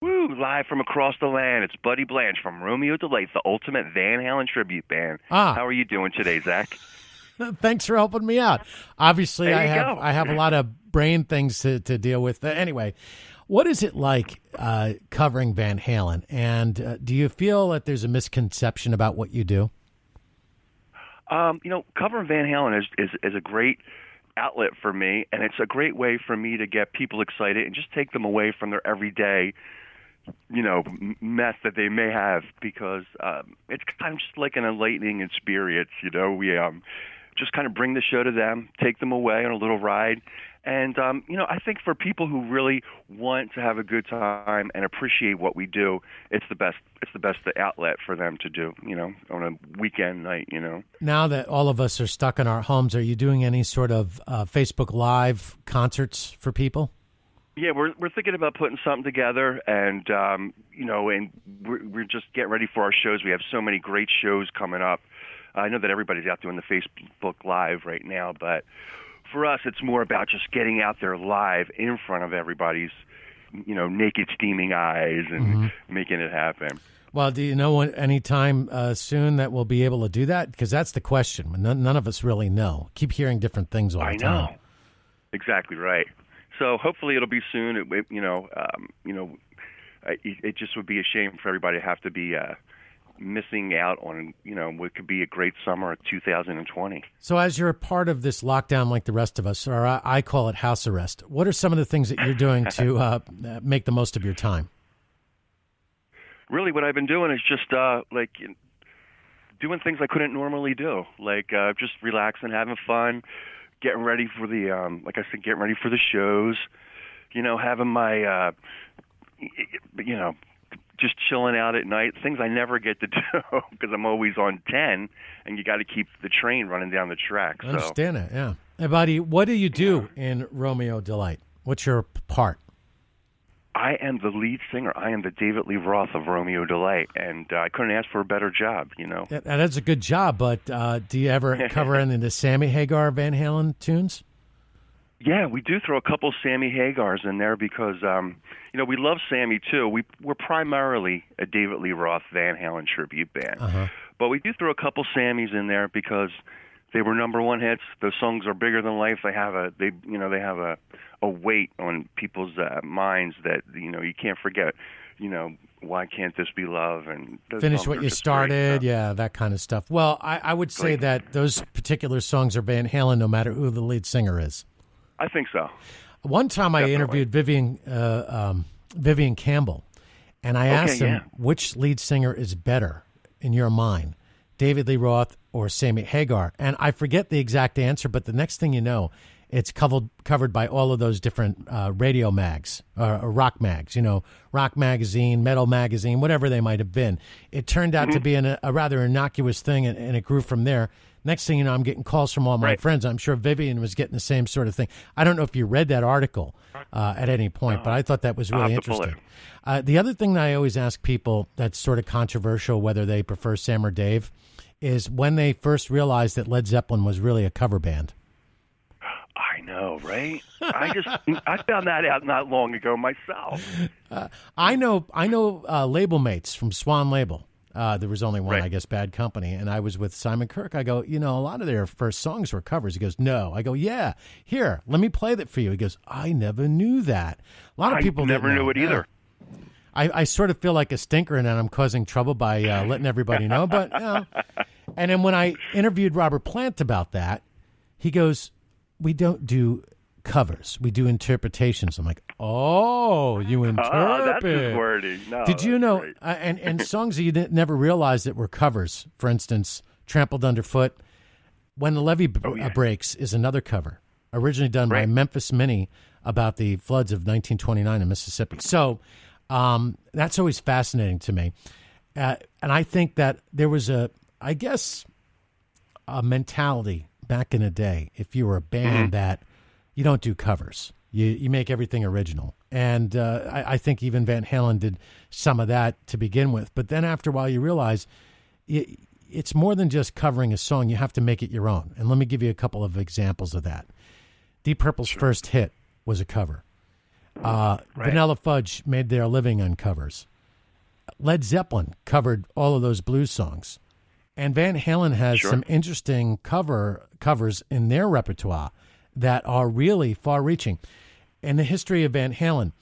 Woo! Live from across the land, it's Buddy Blanch from Romeo Delight, the ultimate Van Halen tribute band. Ah, How are you doing today, Zach? thanks for helping me out. Obviously, There I you have go. I have a lot of brain things to deal with. Anyway, what is it like covering Van Halen? And do you feel that there's a misconception about what you do? Covering Van Halen is a great outlet for me, and it's a great way for me to get people excited and just take them away from their everyday, mess that they may have, because it's kind of just like an enlightening experience. We just kind of bring the show to them, take them away on a little ride. And, I think for people who really want to have a good time and appreciate what we do, it's the best outlet for them to do, on a weekend night, Now that all of us are stuck in our homes, are you doing any sort of Facebook Live concerts for people? Yeah, we're thinking about putting something together, and and we're just getting ready for our shows. We have so many great shows coming up. I know that everybody's out doing the Facebook Live right now, but for us, it's more about just getting out there live in front of everybody's, naked, steaming eyes and making it happen. Well, do you know any time soon that we'll be able to do that? Because that's the question. None of us really know. Keep hearing different things all the time. I know. Exactly right. So hopefully it'll be soon. It just would be a shame for everybody to have to be missing out on, what could be a great summer of 2020. So as you're a part of this lockdown like the rest of us, or I call it house arrest, what are some of the things that you're doing to make the most of your time? Really what I've been doing is just doing things I couldn't normally do, like just relaxing, having fun, getting ready for getting ready for the shows, having my, just chilling out at night, things I never get to do because I'm always on 10, and you got to keep the train running down the track. I understand it, yeah. Hey, buddy, what do you do in Romeo Delight? What's your part? I am the lead singer. I am the David Lee Roth of Romeo Delight, and I couldn't ask for a better job, That's a good job, but do you ever cover any of the Sammy Hagar Van Halen tunes? Yeah, we do throw a couple Sammy Hagars in there because, we love Sammy too. We're primarily a David Lee Roth Van Halen tribute band, but we do throw a couple Sammys in there because they were number one hits. Those songs are bigger than life. They have a weight on people's minds that you can't forget. Why can't this be love? And finish what you started. Yeah, that kind of stuff. Well, I would say that those particular songs are Van Halen, no matter who the lead singer is. I think so. One time I interviewed Vivian Campbell, and I asked him which lead singer is better in your mind, David Lee Roth or Sammy Hagar. And I forget the exact answer, but the next thing you know, it's covered by all of those different radio mags, or rock mags, Rock Magazine, Metal Magazine, whatever they might have been. It turned out to be a rather innocuous thing, and it grew from there. Next thing you know, I'm getting calls from all my friends. I'm sure Vivian was getting the same sort of thing. I don't know if you read that article at any point, but I thought that was really interesting. The other thing that I always ask people that's sort of controversial, whether they prefer Sam or Dave, is when they first realized that Led Zeppelin was really a cover band. I know, right? I found that out not long ago myself. I know label mates from Swan Label. There was only one, I guess, Bad Company, and I was with Simon Kirk. I go, a lot of their first songs were covers. He goes, no. I go, yeah. Here, let me play that for you. He goes, I never knew that. A lot of people never knew it either. I sort of feel like a stinker, and I'm causing trouble by letting everybody know. But and then when I interviewed Robert Plant about that, he goes, we don't do covers. We do interpretations. I'm like, oh, you interpret. That's his wording. No, did you know, and songs that you never realized that were covers, for instance, Trampled Underfoot, When the Levee Breaks is another cover, originally done by Memphis Minnie about the floods of 1929 in Mississippi. So that's always fascinating to me. And I think that there was a mentality back in the day, if you were a band that you don't do covers. You make everything original. And I think even Van Halen did some of that to begin with. But then after a while, you realize it's more than just covering a song. You have to make it your own. And let me give you a couple of examples of that. Deep Purple's first hit was a cover. Vanilla Fudge made their living on covers. Led Zeppelin covered all of those blues songs. And Van Halen has some interesting covers in their repertoire that are really far-reaching. In the history of Van Halen,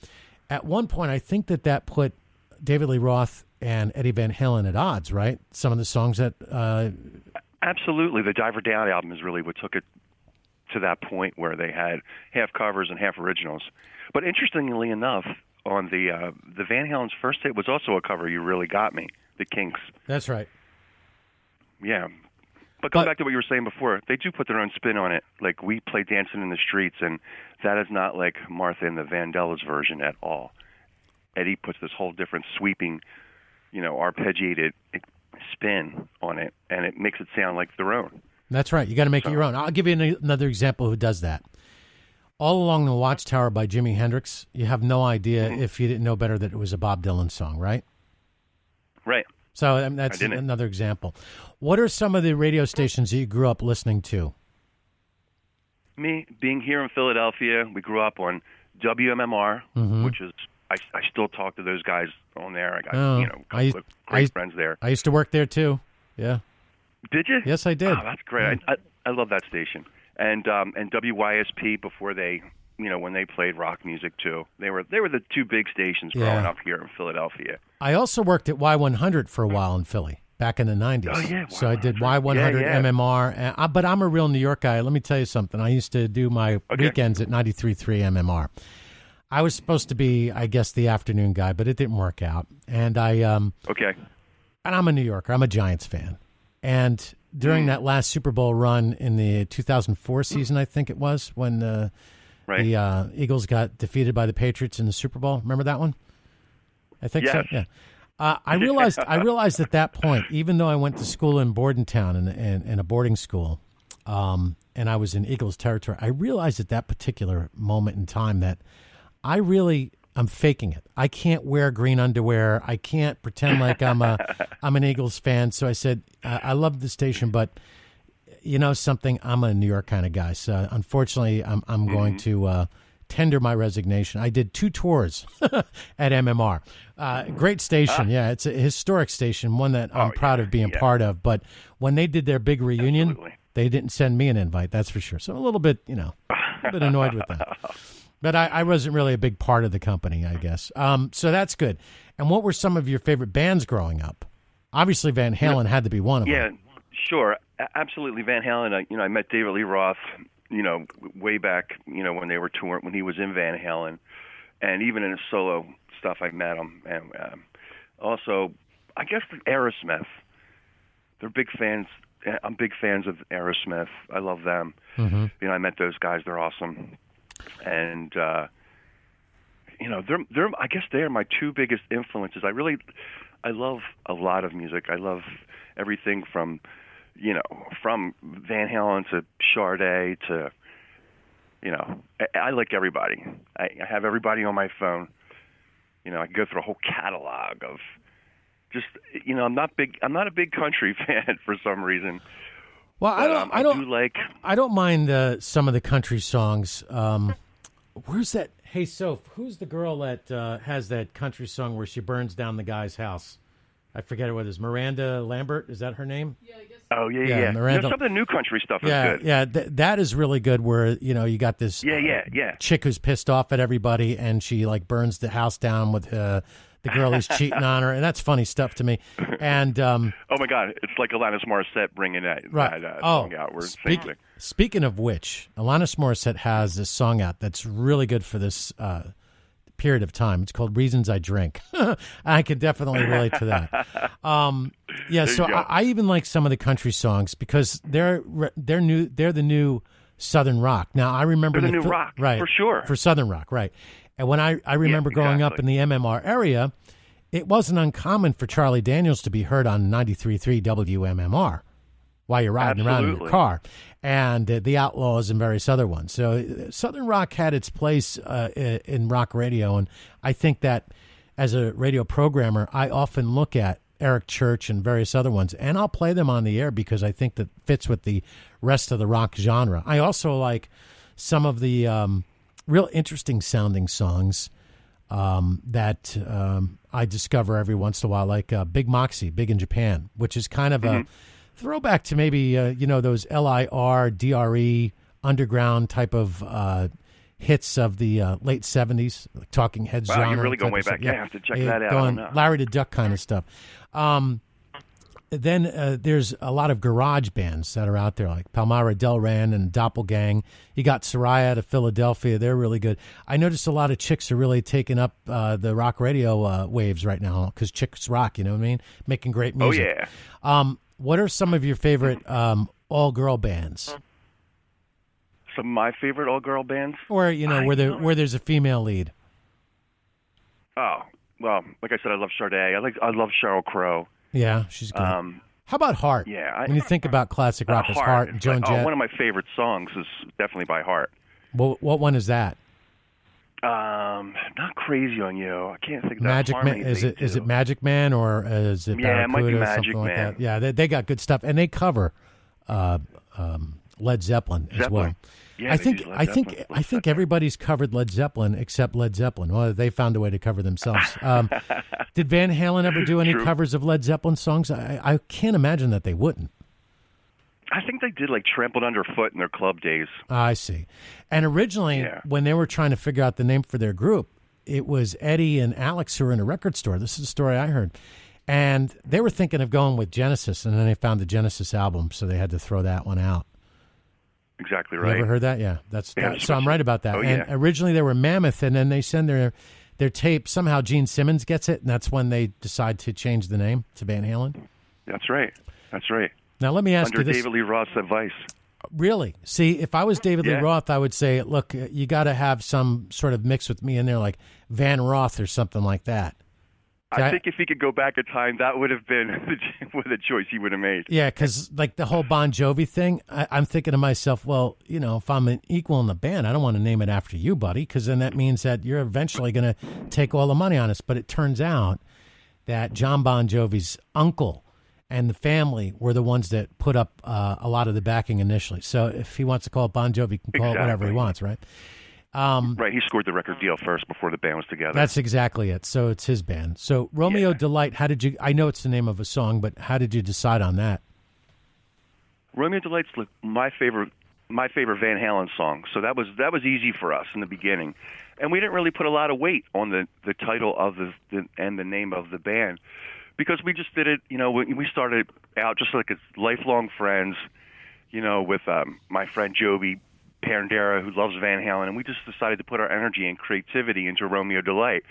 at one point, I think that put David Lee Roth and Eddie Van Halen at odds, right? Some of the songs that... Absolutely. The Diver Down album is really what took it to that point where they had half covers and half originals. But interestingly enough, on the Van Halen's first hit was also a cover, You Really Got Me, the Kinks. That's right. Yeah. But going back to what you were saying before, they do put their own spin on it. Like, we play Dancing in the Streets, and that is not like Martha and the Vandellas version at all. Eddie puts this whole different sweeping, arpeggiated spin on it, and it makes it sound like their own. That's right. You got to make it your own. I'll give you another example who does that. All Along the Watchtower by Jimi Hendrix, you have no idea if you didn't know better that it was a Bob Dylan song, right? Right. So that's another example. What are some of the radio stations that you grew up listening to? Me, being here in Philadelphia, we grew up on WMMR, which is, I still talk to those guys on there. I got, a couple of great friends there. I used to work there too. Yeah. Did you? Yes, I did. Oh, that's great. I love that station. And WYSP before they, when they played rock music too. They were the two big stations growing up here in Philadelphia. I also worked at Y100 for a while in Philly back in the 90s. Oh, yeah. So I did Y100 MMR. But I'm a real New York guy. Let me tell you something. I used to do my weekends at 93.3 MMR. I was supposed to be, I guess, the afternoon guy, but it didn't work out. And and I'm a New Yorker. I'm a Giants fan. And during that last Super Bowl run in the 2004 season, I think it was, when the Eagles got defeated by the Patriots in the Super Bowl. Remember that one? I think so. Yeah. I realized at that point, even though I went to school in Bordentown in a boarding school, and I was in Eagles territory, I realized at that particular moment in time that I'm faking it. I can't wear green underwear. I can't pretend like I'm an Eagles fan. So I said, I love the station, but you know something, I'm a New York kind of guy. So unfortunately, I'm going to tender my resignation. I did 2 tours at MMR. Great station. Yeah, it's a historic station, one that I'm proud of being part of. But when they did their big reunion, they didn't send me an invite, that's for sure. So a little bit, a little bit annoyed with that. But I wasn't really a big part of the company, I guess. So that's good. And what were some of your favorite bands growing up? Obviously, Van Halen had to be one of them. Yeah, sure. Absolutely. Van Halen, I met David Lee Roth, way back, when they were touring, when he was in Van Halen. And even in his solo stuff, I met him. And also, I guess Aerosmith. They're big fans. I'm big fans of Aerosmith. I love them. Mm-hmm. I met those guys. They're awesome. And they're I guess they are my 2 biggest influences. I love a lot of music. I love everything from from Van Halen to Sade to I like everybody. I have everybody on my phone. I can go through a whole catalog of just I'm not a big country fan for some reason. Well, I don't mind some of the country songs. Where's that? Hey, Soph, who's the girl that has that country song where she burns down the guy's house? I forget what it is. Miranda Lambert, is that her name? Yeah, I guess so. Oh, yeah. Miranda, some of the new country stuff is good. Yeah, that is really good where, you got this chick who's pissed off at everybody and she, burns the house down with the girl who's cheating on her, and that's funny stuff to me. And oh my God, it's like Alanis Morissette bringing that song out. Speaking of which, Alanis Morissette has this song out that's really good for this period of time. It's called "Reasons I Drink." I can definitely relate to that. I even like some of the country songs because they're new. They're the new Southern rock. Now I remember the new rock, right? For sure, for Southern rock, right? And when I remember growing up in the MMR area, it wasn't uncommon for Charlie Daniels to be heard on 93.3 WMMR while you're riding around in your car, and the Outlaws and various other ones. So Southern rock had its place in rock radio, and I think that as a radio programmer, I often look at Eric Church and various other ones, and I'll play them on the air because I think that fits with the rest of the rock genre. I also like some of the real interesting sounding songs that I discover every once in a while, like Big Moxie, Big in Japan, which is kind of a throwback to maybe, those LIR, DRE, underground type of hits of the late 70s, like Talking Heads genre. Wow, you're really going way back. Yeah, I have to check that out. Going Larry the Duck kind of stuff. Then there's a lot of garage bands that are out there, like Palmyra Delran and Doppelgang. You got Soraya out of Philadelphia. They're really good. I noticed a lot of chicks are really taking up the rock radio waves right now because chicks rock, you know what I mean? Making great music. Oh, yeah. What are some of your favorite all-girl bands? Some of my favorite all-girl bands? Or, where there's a female lead. Oh, well, like I said, I love Sade. I love Sheryl Crow. Yeah, she's good. How about Heart? Yeah. When you think about classic rock, it's Heart and Joan Jett. One of my favorite songs is definitely by Heart. What one is that? Not Crazy on You. I can't think of Magic that. Man. Is it Magic Man or is it Barracuda? It might be or Magic something Man. like that? Yeah, they got good stuff, and they cover Led Zeppelin as well. Yeah, I think everybody's covered Led Zeppelin except Led Zeppelin. Well, they found a way to cover themselves. Did Van Halen ever do any covers of Led Zeppelin songs? I can't imagine that they wouldn't. I think they did, like Trampled Underfoot in their club days. I see. And originally, when they were trying to figure out the name for their group, it was Eddie and Alex who were in a record store. This is a story I heard. And they were thinking of going with Genesis, and then they found the Genesis album, so they had to throw that one out. Exactly right. You ever heard that? Yeah. So I'm right about that. Oh, and originally they were Mammoth, and then they send their tape. Somehow Gene Simmons gets it, and that's when they decide to change the name to Van Halen. That's right. Now let me ask you this. Under David Lee Roth's advice. Really? See, if I was David Lee Roth, I would say, look, you got to have some sort of mix with me in there, like Van Roth or something like that. I think if he could go back in time, that would have been the choice he would have made. Yeah, because like the whole Bon Jovi thing, I'm thinking to myself, well, if I'm an equal in the band, I don't want to name it after you, buddy, because then that means that you're eventually going to take all the money on us. But it turns out that John Bon Jovi's uncle and the family were the ones that put up a lot of the backing initially. So if he wants to call it Bon Jovi, he can call it whatever he wants, right? Right, he scored the record deal first before the band was together. That's exactly it. So it's his band. So Romeo Delight, I know it's the name of a song, but how did you decide on that? Romeo Delight's my favorite Van Halen song. So that was easy for us in the beginning. And we didn't really put a lot of weight on the title of and the name of the band because we just did it, we started out just like as lifelong friends, with my friend Joby Parandera, who loves Van Halen, and we just decided to put our energy and creativity into Romeo Delight.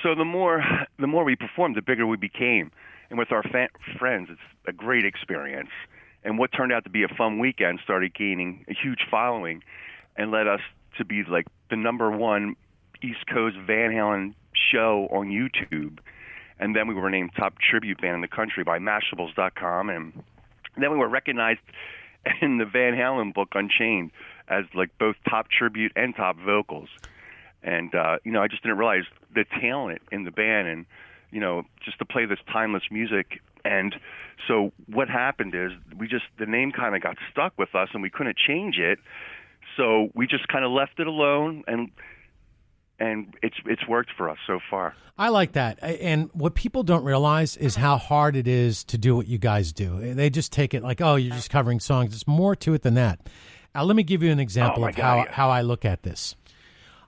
So the more we performed, the bigger we became. And with our friends, it's a great experience. And what turned out to be a fun weekend started gaining a huge following and led us to be like the #1 East Coast Van Halen show on YouTube. And then we were named top tribute band in the country by Mashables.com. And then we were recognized in the Van Halen book Unchained as like both top tribute and top vocals. And, I just didn't realize the talent in the band and, just to play this timeless music. And so what happened is the name kind of got stuck with us and we couldn't change it. So we just kind of left it alone and it's worked for us so far. I like that. And what people don't realize is how hard it is to do what you guys do. They just take it like, oh, you're just covering songs. There's more to it than that. Now, let me give you an example of how I look at this.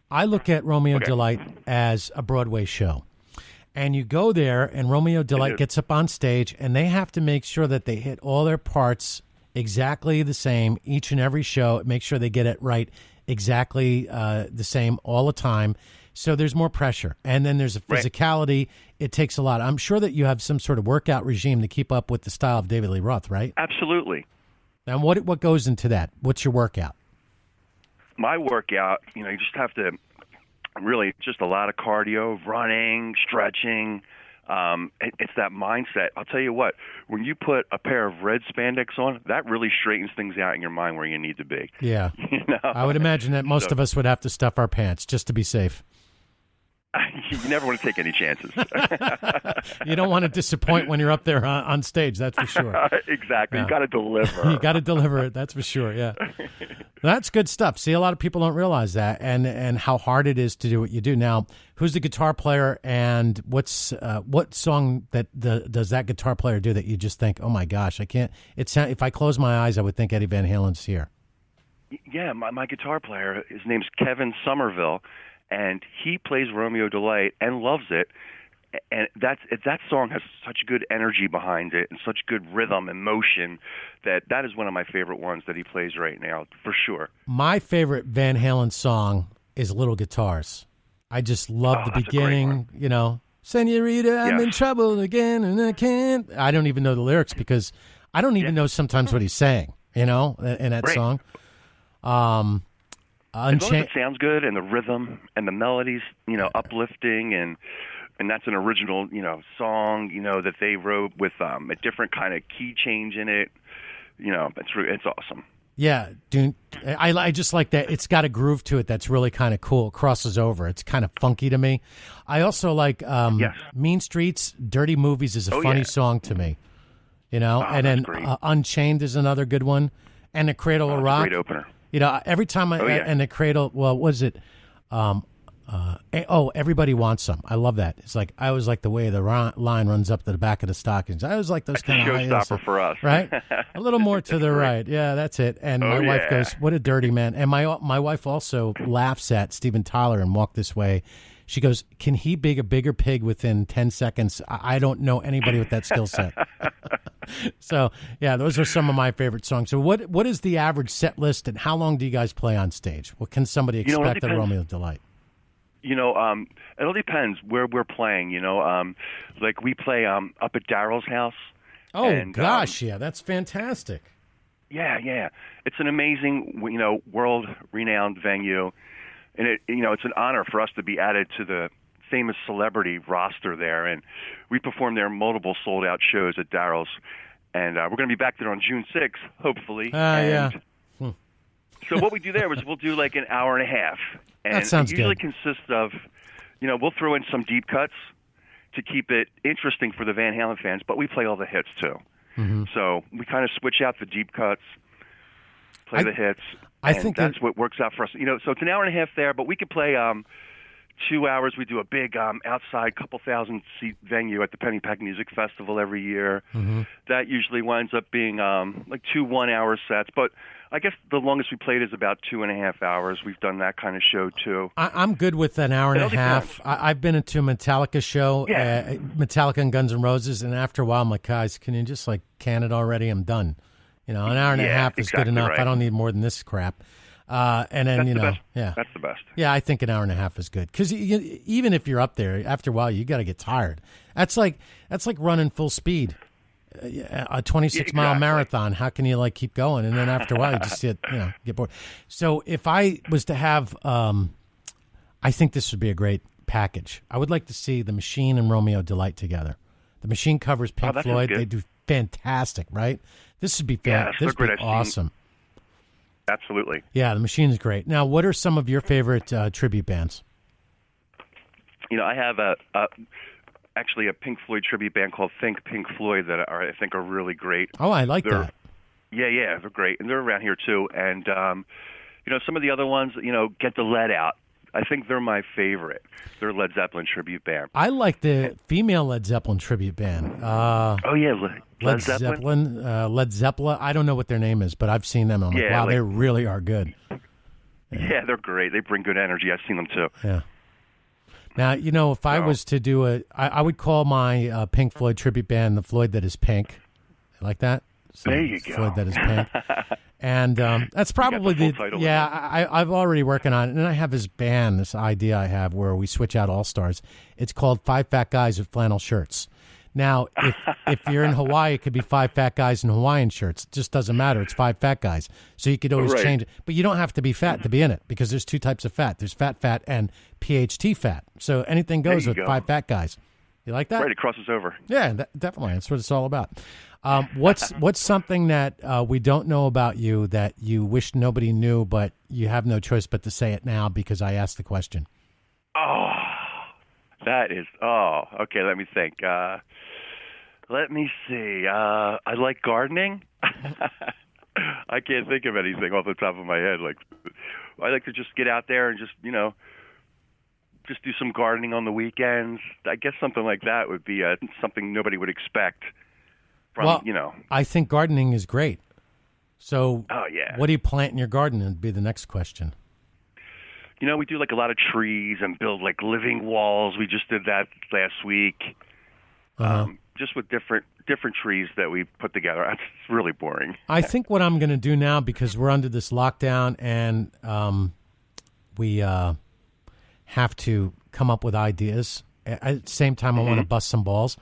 I look at Romeo Delight as a Broadway show. And you go there, and Romeo Delight gets up on stage, and they have to make sure that they hit all their parts exactly the same each and every show, make sure they get it right exactly the same all the time. So there's more pressure. And then there's a physicality. Right. It takes a lot. I'm sure that you have some sort of workout regime to keep up with the style of David Lee Roth, right? Absolutely. And what goes into that? What's your workout? My workout, you just have to really just a lot of cardio, running, stretching. It's that mindset. I'll tell you what, when you put a pair of red spandex on, that really straightens things out in your mind where you need to be. Yeah. I would imagine that most of us would have to stuff our pants just to be safe. You never want to take any chances. You don't want to disappoint when you're up there on stage, that's for sure. Exactly. Yeah. You got to deliver. You got to deliver it, that's for sure, yeah. That's good stuff. See, a lot of people don't realize that and how hard it is to do what you do. Now, who's the guitar player, and what song does that guitar player do that you just think, oh my gosh, I can't, if I close my eyes, I would think Eddie Van Halen's here. Yeah, my guitar player, his name's Kevin Somerville, and he plays Romeo Delight and loves it. And that song has such good energy behind it and such good rhythm and motion that is one of my favorite ones that he plays right now, for sure. My favorite Van Halen song is Little Guitars. I just love the beginning, Senorita, I'm in trouble again and I can't. I don't even know the lyrics because I don't even know sometimes what he's saying, in that song. As long as it sounds good and the rhythm and the melodies, uplifting and that's an original, song, that they wrote with a different kind of key change in it. It's awesome. Yeah, dude, I just like that. It's got a groove to it that's really kind of cool. It crosses over. It's kind of funky to me. I also like Mean Streets, Dirty Movies is a funny song to me. And then Unchained is another good one. And The Cradle of Rock. Great opener. Every time and The Cradle, well, what was it? Everybody Wants Some. I love that. It's like, I always like the way the line runs up to the back of the stockings. I always like those kind of showstopper for us. Right? A little more to the right. Yeah, that's it. And my wife goes, what a dirty man. And my wife also laughs at Steven Tyler in Walk This Way. She goes, can he be a bigger pig within 10 seconds? I don't know anybody with that skill set. So, yeah, those are some of my favorite songs. So what is the average set list, and how long do you guys play on stage? What can somebody expect at Romeo Delight? It all depends where we're playing, like we play up at Daryl's house. Oh, and, gosh, that's fantastic. Yeah. It's an amazing, world-renowned venue. And it's an honor for us to be added to the famous celebrity roster there. And we performed there multiple sold-out shows at Daryl's. And we're going to be back there on June 6th, hopefully. So what we do there is we'll do like an hour and a half. And that sounds it usually good. consists of, we'll throw in some deep cuts to keep it interesting for the Van Halen fans, but we play all the hits too. Mm-hmm. So we kind of switch out the deep cuts, play the hits. I think that's what works out for us. So it's an hour and a half there, but we could play 2 hours. We do a big outside couple thousand seat venue at the Pennypack Music Festival every year. Mm-hmm. That usually winds up being like 2 1-hour sets, but I guess the longest we played is about 2.5 hours. We've done that kind of show too. I'm good with an hour and a half. I've been into a Metallica show, Metallica and Guns N' Roses, and after a while I'm like, guys, can you just can it already? I'm done. An hour and a half is good enough. Right. I don't need more than this crap. And then, that's the best. Yeah, I think an hour and a half is good. Because even if you're up there, after a while, you got to get tired. That's like running full speed, a 26-mile marathon. How can you keep going? And then after a while, you just get bored. So if I was to have, I think this would be a great package. I would like to see The Machine and Romeo Delight together. The Machine covers Pink Floyd. They do fantastic, right? This would be this would be awesome. Absolutely. Yeah, The Machine is great. Now, what are some of your favorite tribute bands? I have actually a Pink Floyd tribute band called Think Pink Floyd that I think are really great. Oh, I like that. Yeah, they're great, and they're around here too. And some of the other ones, Get the Lead Out. I think they're my favorite. They're Led Zeppelin tribute band. I like the female Led Zeppelin tribute band. Led Zeppelin. Led Zeppelin. I don't know what their name is, but I've seen them. I'm like, wow, they really are good. Yeah, they're great. They bring good energy. I've seen them too. Yeah. Now, if I was to do I would call my Pink Floyd tribute band The Floyd That Is Pink. I like that. So there you go. Floyd That Is Pink. And that's probably I've already working on it. And I have this idea I have where we switch out all-stars. It's called Five Fat Guys with Flannel Shirts. Now, if you're in Hawaii, it could be 5 fat guys in Hawaiian shirts. It just doesn't matter. It's 5 fat guys. So you could always change it. But you don't have to be fat to be in it because there's 2 types of fat. There's fat and PHT fat. So anything goes with 5 fat guys. You like that? Right, it crosses over. Yeah, definitely. That's what it's all about. What's something that we don't know about you that you wish nobody knew, but you have no choice but to say it now because I asked the question? Oh, That is, oh, okay, let me think. Let me see. I like gardening. I can't think of anything off the top of my head. Like, I like to just get out there and just, just do some gardening on the weekends. I guess something like that would be something nobody would expect from, I think gardening is great. So, oh, yeah. What do you plant in your garden? Would be the next question. We do like a lot of trees and build like living walls. We just did that last week. Just with different trees that we put together. It's really boring. I think what I'm going to do now, because we're under this lockdown and we have to come up with ideas. At the same time, I want to bust some balls.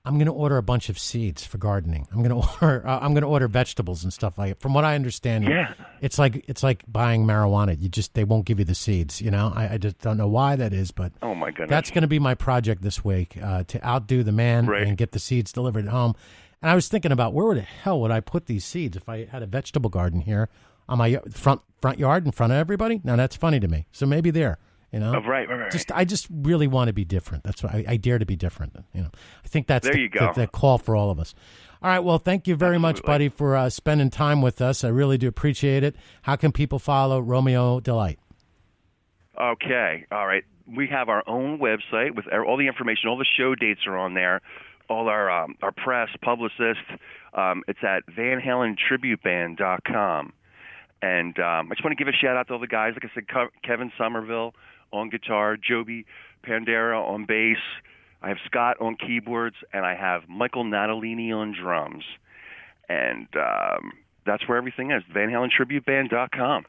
I'm going to order a bunch of seeds for gardening. I'm going to order vegetables and stuff like it. From what I understand, it's like buying marijuana. They won't give you the seeds. I just don't know why that is, but oh my goodness, that's going to be my project this week to outdo the man and get the seeds delivered at home. And I was thinking about where the hell would I put these seeds if I had a vegetable garden here on my front yard in front of everybody? Now that's funny to me. So maybe there. Oh, right. I just really want to be different. That's why I dare to be different. I think that's there you go. The call for all of us. All right. Well, thank you very much, Buddy, for spending time with us. I really do appreciate it. How can people follow Romeo Delight? Okay. All right. We have our own website with all the information. All the show dates are on there. All our press, publicists. It's at VanHalenTributeBand.com. And I just want to give a shout out to all the guys. Like I said, Kevin Somerville on guitar, Joby Pandera on bass. I have Scott on keyboards, and I have Michael Natalini on drums. And that's where everything is, VanHalenTributeBand.com.